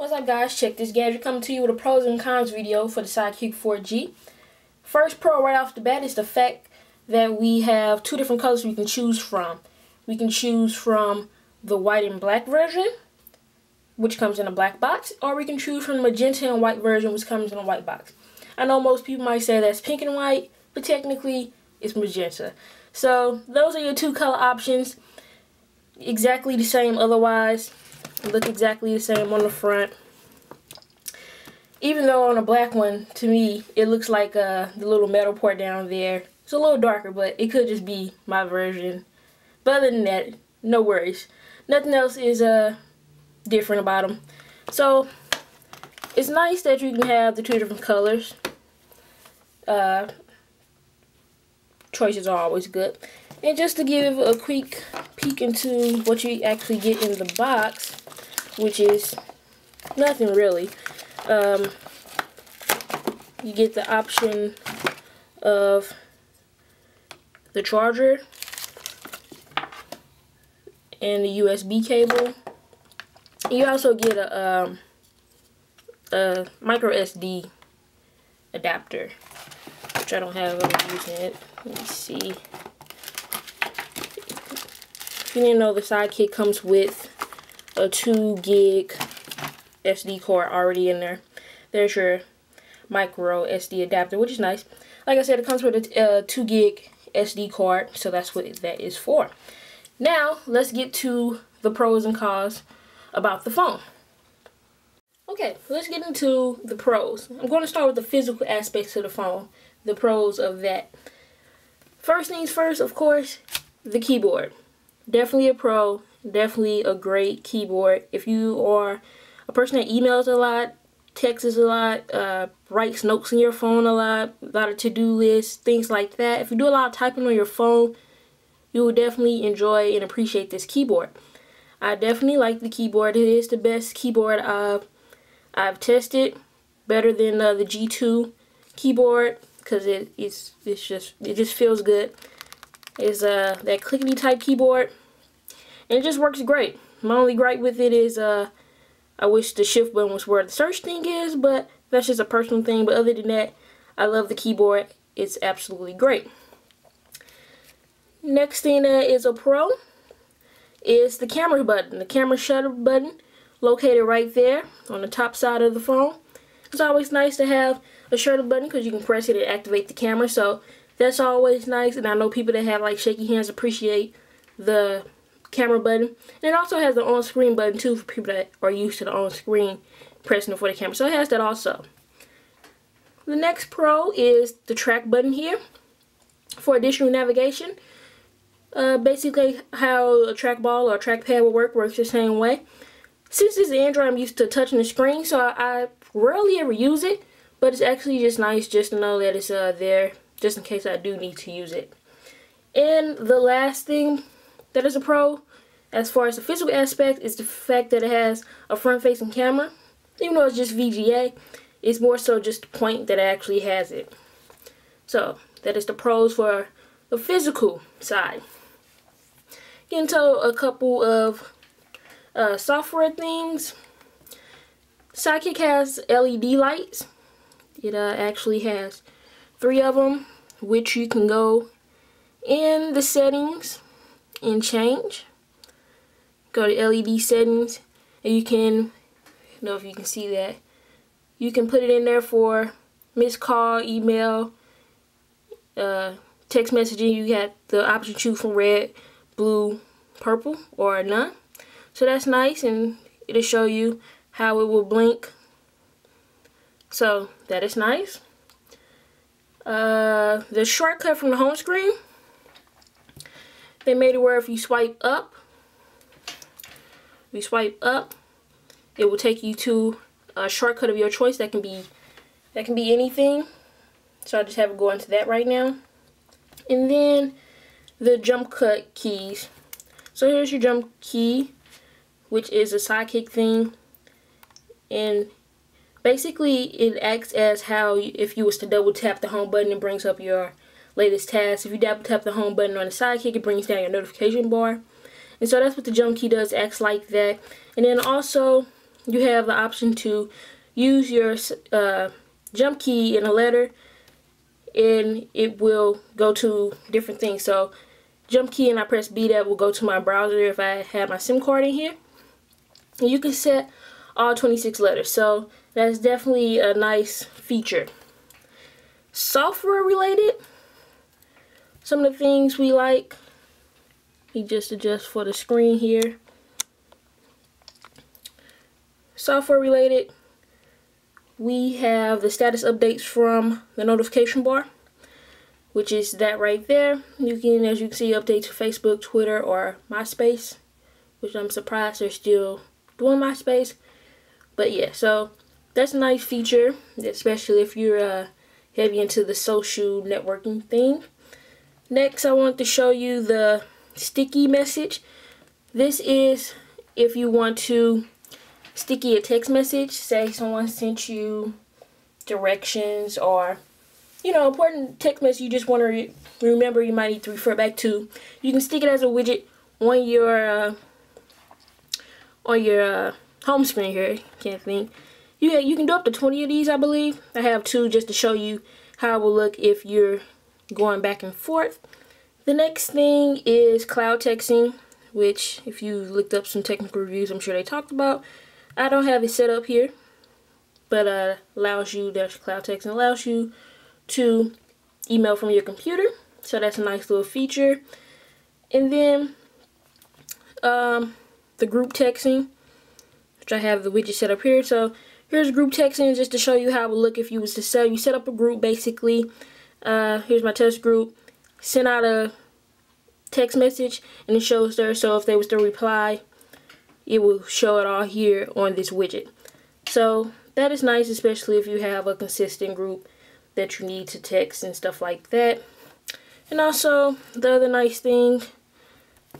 What's up guys, check this gadget coming to you with a pros and cons video for the Sidekick 4G. First pro right off the bat is the fact that we have two different colors we can choose from. We can choose from the white and black version, which comes in a black box, or we can choose from the magenta and white version, which comes in a white box. I know most people might say that's pink and white, but technically it's magenta. So those are your two color options. Exactly the same otherwise. Look exactly the same on the front. Even though on the black one, to me, it looks like the little metal port down there. It's a little darker, but it could just be my version. But other than that, no worries. Nothing else is different about them. So it's nice that you can have the two different colors. Choices are always good. And just to give a quick peek into what you actually get in the box, which is nothing really. You get the option of the charger and the USB cable. You also get a micro SD adapter, which I don't have. I'm using it. Let me see. If you didn't know, the Sidekick comes with a 2 gig SD card already in there. There's your micro SD adapter, which is nice. Like I said, it comes with a 2 gig SD card, so that's what that is for. Now, let's get to the pros and cons about the phone. Okay, let's get into the pros. I'm going to start with the physical aspects of the phone, the pros of that. First things first, of course, the keyboard. Definitely a pro, definitely a great keyboard. If you are a person that emails a lot, texts a lot, writes notes in your phone a lot of to-do lists, things like that. If you do a lot of typing on your phone, you will definitely enjoy and appreciate this keyboard. I definitely like the keyboard. It is the best keyboard I've tested, better than the G2 keyboard, because it just feels good. It's that clickety type keyboard, and it just works great. My only gripe with it is I wish the shift button was where the search thing is, but that's just a personal thing. But other than that, I love the keyboard. It's absolutely great. Next thing that is a pro is the camera button, the camera shutter button, located right there on the top side of the phone. It's always nice to have a shutter button because you can press it and activate the camera, so that's always nice. And I know people that have like shaky hands appreciate the camera button. And it also has the on-screen button too for people that are used to the on-screen pressing it for the camera, so it has that also. The next pro is the track button here for additional navigation. Basically how a trackball or a trackpad works the same way. Since it's Android, I'm used to touching the screen, so I rarely ever use it, but it's actually just nice just to know that it's there just in case I do need to use it. And the last thing that is a pro as far as the physical aspect is the fact that it has a front-facing camera. Even though it's just VGA, it's more so just the point that it actually has it. So that is the pros for the physical side. Get into a couple of software things. Sidekick has LED lights. It actually has 3 of them, which you can go in the settings and change. Go to LED settings, and you can, I don't know if you can see that, you can put it in there for missed call, email, text messaging. You got the option to choose from red, blue, purple, or none. So that's nice, and it'll show you how it will blink. So that is nice. The shortcut from the home screen, they made it where if you swipe up, it will take you to a shortcut of your choice. That can be anything. So I just have it go into that right now. And then the jump cut keys. So here's your jump key, which is a Sidekick thing, and basically it acts as how if you was to double tap the home button, it brings up your latest tasks. If you double tap the home button on the Sidekick, it brings down your notification bar. And so that's what the jump key does, acts like that. And then also you have the option to use your jump key in a letter, and it will go to different things. So jump key and I press B, that will go to my browser if I have my SIM card in here. And you can set all 26 letters, so that's definitely a nice feature. Software related, some of the things we like, you just adjust for the screen here. Software related, we have the status updates from the notification bar, which is that right there. You can, as you can see, update to Facebook, Twitter, or MySpace, which I'm surprised they're still doing MySpace. But yeah, so that's a nice feature, especially if you're heavy into the social networking thing. Next, I want to show you the sticky message. This is if you want to sticky a text message, say someone sent you directions or, you know, important text message you just want to remember, you might need to refer back to. You can stick it as a widget on your home screen here. Can't think. You can do up to 20 of these, I believe. I have 2 just to show you how it will look if you're going back and forth. The next thing is cloud texting, which if you looked up some technical reviews, I'm sure they talked about. I don't have it set up here, but allows you, there's cloud texting, allows you to email from your computer. So that's a nice little feature. And then the group texting, which I have the widget set up here. So here's group texting, just to show you how it would look if you was to set up a group basically. Here's my test group. Send out a text message and it shows there, so if they was to reply, it will show it all here on this widget. So that is nice, especially if you have a consistent group that you need to text and stuff like that. And also the other nice thing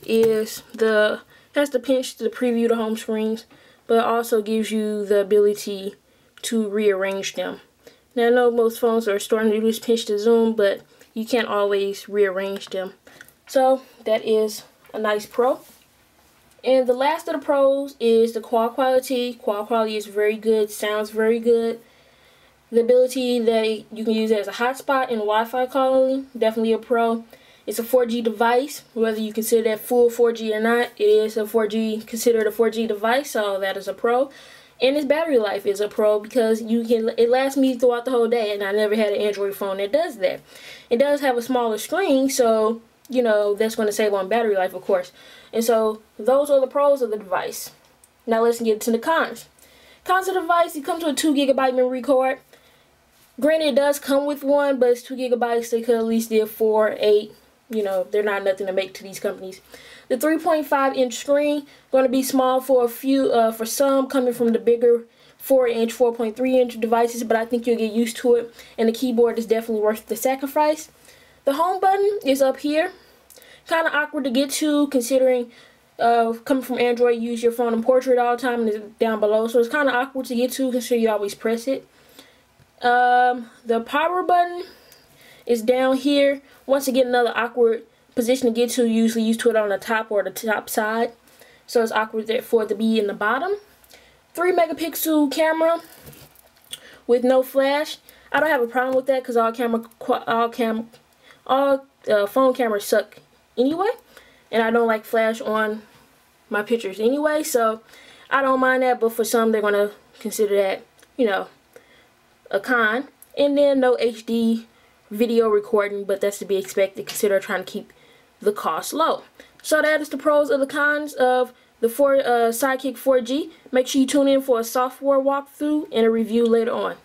is has the pinch to preview the home screens, but also gives you the ability to rearrange them. Now I know most phones are starting to do this pinch to zoom, but you can't always rearrange them. So that is a nice pro. And the last of the pros is the call quality. Call quality is very good, sounds very good. The ability that you can use it as a hotspot and Wi-Fi calling, definitely a pro. It's a 4G device, whether you consider that full 4G or not, it is a 4G, considered a 4G device, so that is a pro. And its battery life is a pro because it lasts me throughout the whole day, and I never had an Android phone that does that. It does have a smaller screen, so you know that's going to save on battery life, of course. And so those are the pros of the device. Now let's get to the cons. Cons of the device: it comes with a 2 GB memory card. Granted, it does come with one, but it's 2 GB. They could at least do 4, 8. You know, they're not nothing to make to these companies. The 3.5-inch screen going to be small for a few, for some, coming from the bigger 4-inch, 4.3-inch devices, but I think you'll get used to it. And the keyboard is definitely worth the sacrifice. The home button is up here. Kind of awkward to get to, considering coming from Android, you use your phone in portrait all the time, and it's down below, so it's kind of awkward to get to, considering you always press it. The power button is down here. Once again, another awkward position to get to. You usually used to it on the top or the top side, so it's awkward for it to be in the bottom. 3-megapixel camera with no flash. I don't have a problem with that because all phone cameras suck anyway, and I don't like flash on my pictures anyway, so I don't mind that. But for some, they're gonna consider that, you know, a con. And then no HD video recording, but that's to be expected, consider trying to keep the cost low. So that is the pros of the cons of the Sidekick 4G. Make sure you tune in for a software walkthrough and a review later on.